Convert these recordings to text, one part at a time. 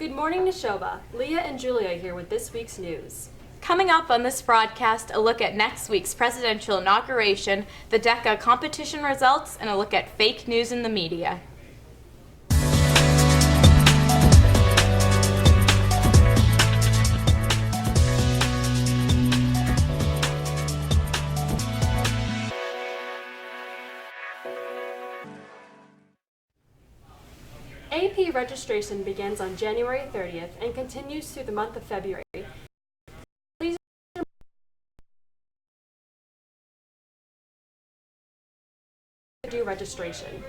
Good morning, Neshoba. Leah and Julia here with this week's news. Coming up on this broadcast, a look at next week's presidential inauguration, the DECA competition results, and a look at fake news in the media. AP registration begins on January 30th and continues through the month of February. Please do registration.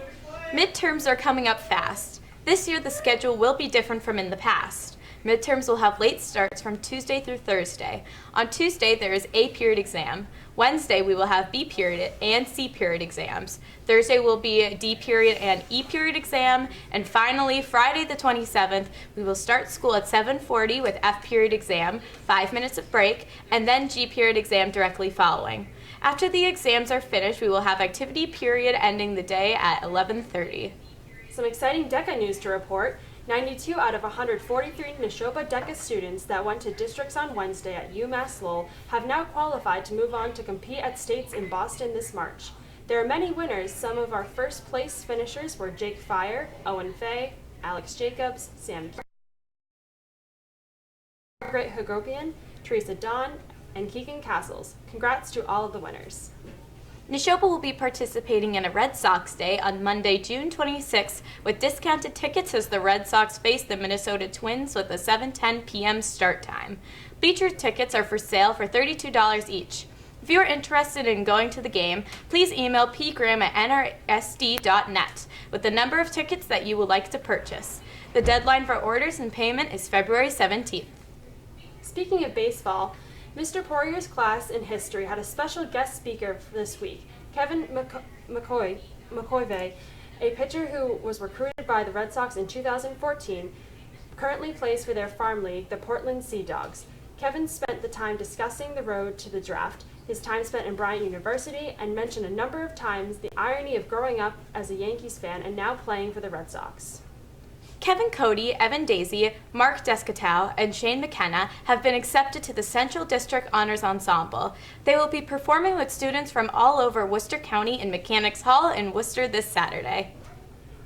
Midterms are coming up fast. This year the schedule will be different from in the past. Midterms will have late starts from Tuesday through Thursday. On Tuesday there is A period exam. Wednesday we will have B period and C period exams. Thursday will be a D period and E period exam. And finally, Friday the 27th, we will start school at 7:40 with F period exam, 5 minutes of break, and then G period exam directly following. After the exams are finished, we will have activity period ending the day at 11:30. Some exciting DECA news to report. 92 out of 143 Neshoba DECA students that went to districts on Wednesday at UMass Lowell have now qualified to move on to compete at states in Boston this March. There are many winners. Some of our first place finishers were Jake Fire, Owen Fay, Alex Jacobs, Sam Margaret Hagopian, Teresa Don, and Keegan Castles. Congrats to all of the winners. Neshoba will be participating in a Red Sox Day on Monday, June 26th, with discounted tickets as the Red Sox face the Minnesota Twins with a 7:10 p.m. start time. Bleacher tickets are for sale for $32 each. If you are interested in going to the game, please email pgram@nrsd.net with the number of tickets that you would like to purchase. The deadline for orders and payment is February 17th. Speaking of baseball, Mr. Poirier's class in history had a special guest speaker this week, Kevin McCoy, a pitcher who was recruited by the Red Sox in 2014, currently plays for their farm league, the Portland Sea Dogs. Kevin spent the time discussing the road to the draft, his time spent in Bryant University, and mentioned a number of times the irony of growing up as a Yankees fan and now playing for the Red Sox. Kevin Cody, Evan Daisy, Mark Descatow, and Shane McKenna have been accepted to the Central District Honors Ensemble. They will be performing with students from all over Worcester County in Mechanics Hall in Worcester this Saturday.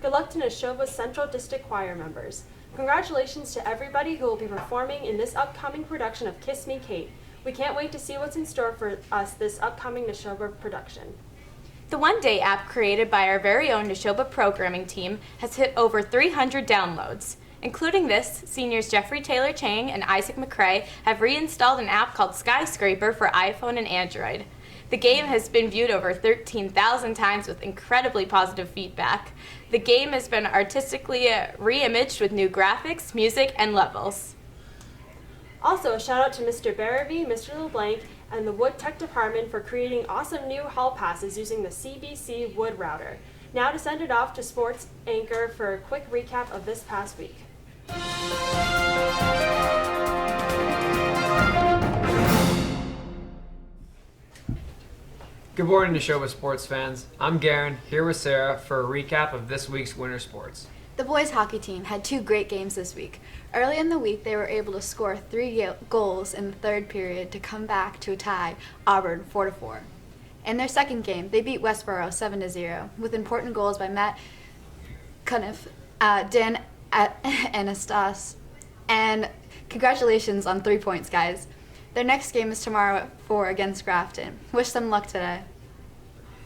Good luck to Neshoba's Central District Choir members. Congratulations to everybody who will be performing in this upcoming production of Kiss Me Kate. We can't wait to see what's in store for us this upcoming Neshoba production. The One Day app created by our very own Neshoba programming team has hit over 300 downloads. Including this, seniors Jeffrey Taylor Chang and Isaac McCrae have reinstalled an app called Skyscraper for iPhone and Android. The game has been viewed over 13,000 times with incredibly positive feedback. The game has been artistically re-imaged with new graphics, music, and levels. Also, a shout out to Mr. Barrowby, Mr. LeBlanc, and the Wood Tech Department for creating awesome new hall passes using the CBC Wood Router. Now to send it off to Sports Anchor for a quick recap of this past week. Good morning, Neshoba sports fans. I'm Garren, here with Sarah for a recap of this week's winter sports. The boys hockey team had two great games this week. Early in the week, they were able to score 3 goals in the third period to come back to tie Auburn 4-4. In their second game, they beat Westboro 7-0 with important goals by Matt Cuniff, Dan Anastas, and congratulations on 3 points, guys. Their next game is tomorrow at 4 against Grafton. Wish them luck today.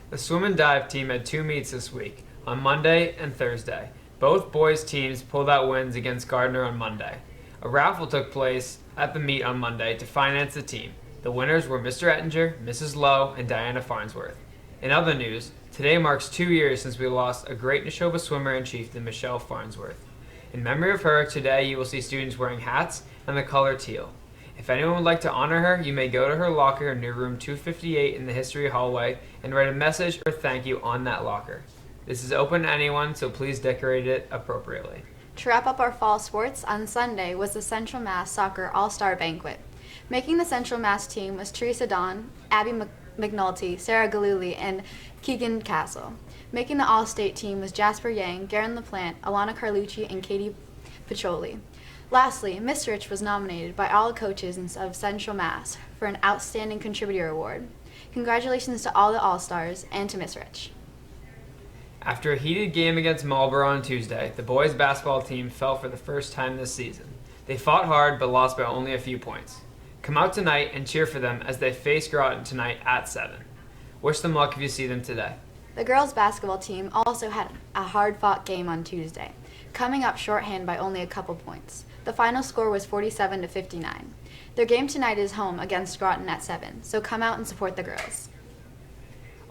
The swim and dive team had 2 meets this week, on Monday and Thursday. Both boys' teams pulled out wins against Gardner on Monday. A raffle took place at the meet on Monday to finance the team. The winners were Mr. Ettinger, Mrs. Lowe, and Diana Farnsworth. In other news, today marks 2 years since we lost a great Neshoba swimmer and chieftain, Michelle Farnsworth. In memory of her, today you will see students wearing hats and the color teal. If anyone would like to honor her, you may go to her locker near room 258 in the history hallway and write a message or thank you on that locker. This is open to anyone, so please decorate it appropriately. To wrap up our fall sports, on Sunday was the Central Mass Soccer All-Star Banquet. Making the Central Mass team was Teresa Don, Abby McNulty, Sarah Galuli, and Keegan Castle. Making the All-State team was Jasper Yang, Garren LaPlante, Alana Carlucci, and Katie Piccioli. Lastly, Miss Rich was nominated by all coaches of Central Mass for an Outstanding Contributor Award. Congratulations to all the All-Stars and to Miss Rich. After a heated game against Marlborough on Tuesday, the boys basketball team fell for the first time this season. They fought hard but lost by only a few points. Come out tonight and cheer for them as they face Groton tonight at 7. Wish them luck if you see them today. The girls' basketball team also had a hard-fought game on Tuesday, coming up shorthand by only a couple points. The final score was 47-59. Their game tonight is home against Groton at 7, so come out and support the girls.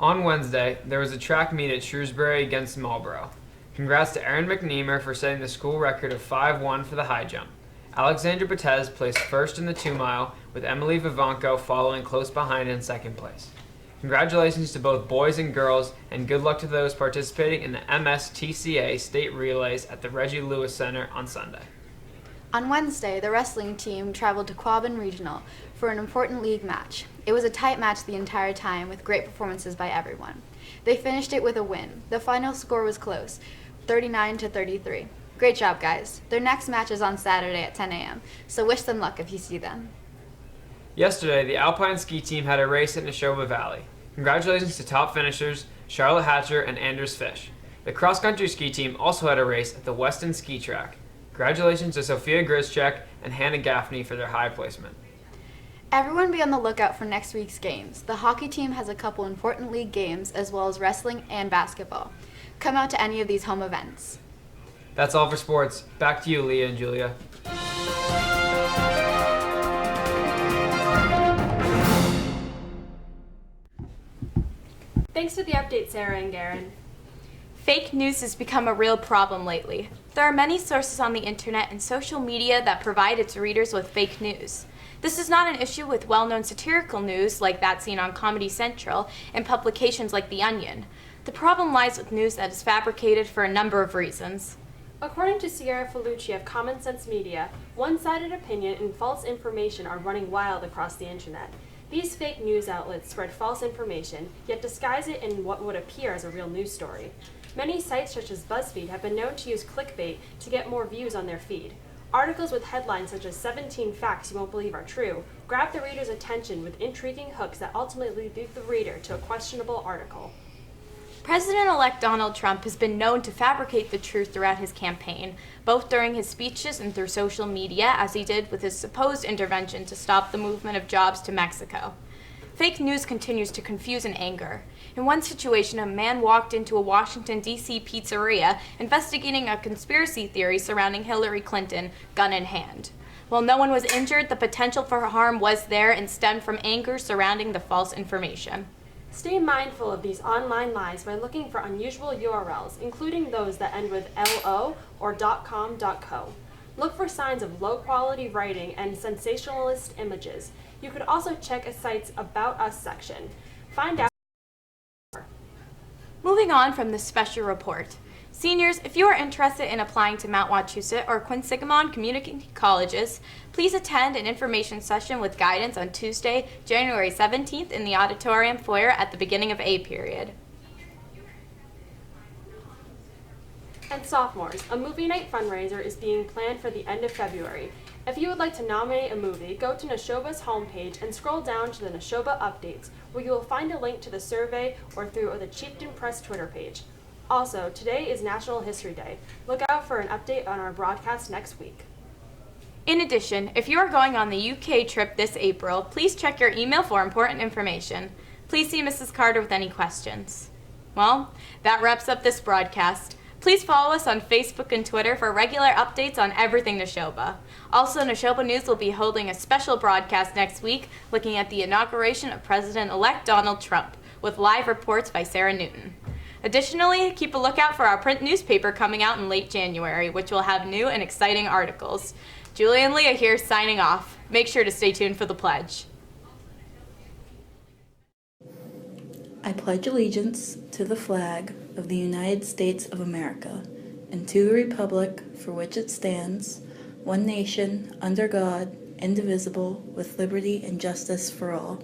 On Wednesday, there was a track meet at Shrewsbury against Marlborough. Congrats to Erin McNeamer for setting the school record of 5-1 for the high jump. Alexandra Batez placed first in the 2-mile, with Emily Vivanco following close behind in second place. Congratulations to both boys and girls, and good luck to those participating in the MSTCA state relays at the Reggie Lewis Center on Sunday. On Wednesday, the wrestling team traveled to Quabbin Regional for an important league match. It was a tight match the entire time with great performances by everyone. They finished it with a win. The final score was close, 39-33. Great job, guys. Their next match is on Saturday at 10 a.m., so wish them luck if you see them. Yesterday, the Alpine ski team had a race at Neshoba Valley. Congratulations to top finishers Charlotte Hatcher and Anders Fish. The cross-country ski team also had a race at the Weston Ski Track. Congratulations to Sophia Grischek and Hannah Gaffney for their high placement. Everyone be on the lookout for next week's games. The hockey team has a couple important league games as well as wrestling and basketball. Come out to any of these home events. That's all for sports. Back to you, Leah and Julia. Thanks for the update, Sarah and Garren. Fake news has become a real problem lately. There are many sources on the internet and social media that provide its readers with fake news. This is not an issue with well-known satirical news like that seen on Comedy Central and publications like The Onion. The problem lies with news that is fabricated for a number of reasons. According to Sierra Felucci of Common Sense Media, one-sided opinion and false information are running wild across the internet. These fake news outlets spread false information, yet disguise it in what would appear as a real news story. Many sites such as BuzzFeed have been known to use clickbait to get more views on their feed. Articles with headlines such as 17 facts you won't believe are true grab the reader's attention with intriguing hooks that ultimately lead the reader to a questionable article. President-elect Donald Trump has been known to fabricate the truth throughout his campaign, both during his speeches and through social media, as he did with his supposed intervention to stop the movement of jobs to Mexico. Fake news continues to confuse and anger. In one situation, a man walked into a Washington, D.C. pizzeria investigating a conspiracy theory surrounding Hillary Clinton, gun in hand. While no one was injured, the potential for harm was there and stemmed from anger surrounding the false information. Stay mindful of these online lies by looking for unusual URLs, including those that end with .lo or .com.co. Look for signs of low-quality writing and sensationalist images. You could also check a site's About Us section. Find out more. Moving on from this special report. Seniors, if you are interested in applying to Mount Wachusett or Quinsigamond Community Colleges, please attend an information session with guidance on Tuesday, January 17th in the auditorium foyer at the beginning of A period. And sophomores, a movie night fundraiser is being planned for the end of February. If you would like to nominate a movie, go to Neshoba's homepage and scroll down to the Neshoba Updates, where you will find a link to the survey or through the Chieftain Press Twitter page. Also, today is National History Day. Look out for an update on our broadcast next week. In addition, if you are going on the UK trip this April, please check your email for important information. Please see Mrs. Carter with any questions. Well, that wraps up this broadcast. Please follow us on Facebook and Twitter for regular updates on everything Neshoba. Also, Neshoba News will be holding a special broadcast next week looking at the inauguration of President-elect Donald Trump, with live reports by Sarah Newton. Additionally, keep a lookout for our print newspaper coming out in late January, which will have new and exciting articles. Julie and Leah here signing off. Make sure to stay tuned for the pledge. I pledge allegiance to the flag of the United States of America and to the republic for which it stands, one nation, under God, indivisible, with liberty and justice for all.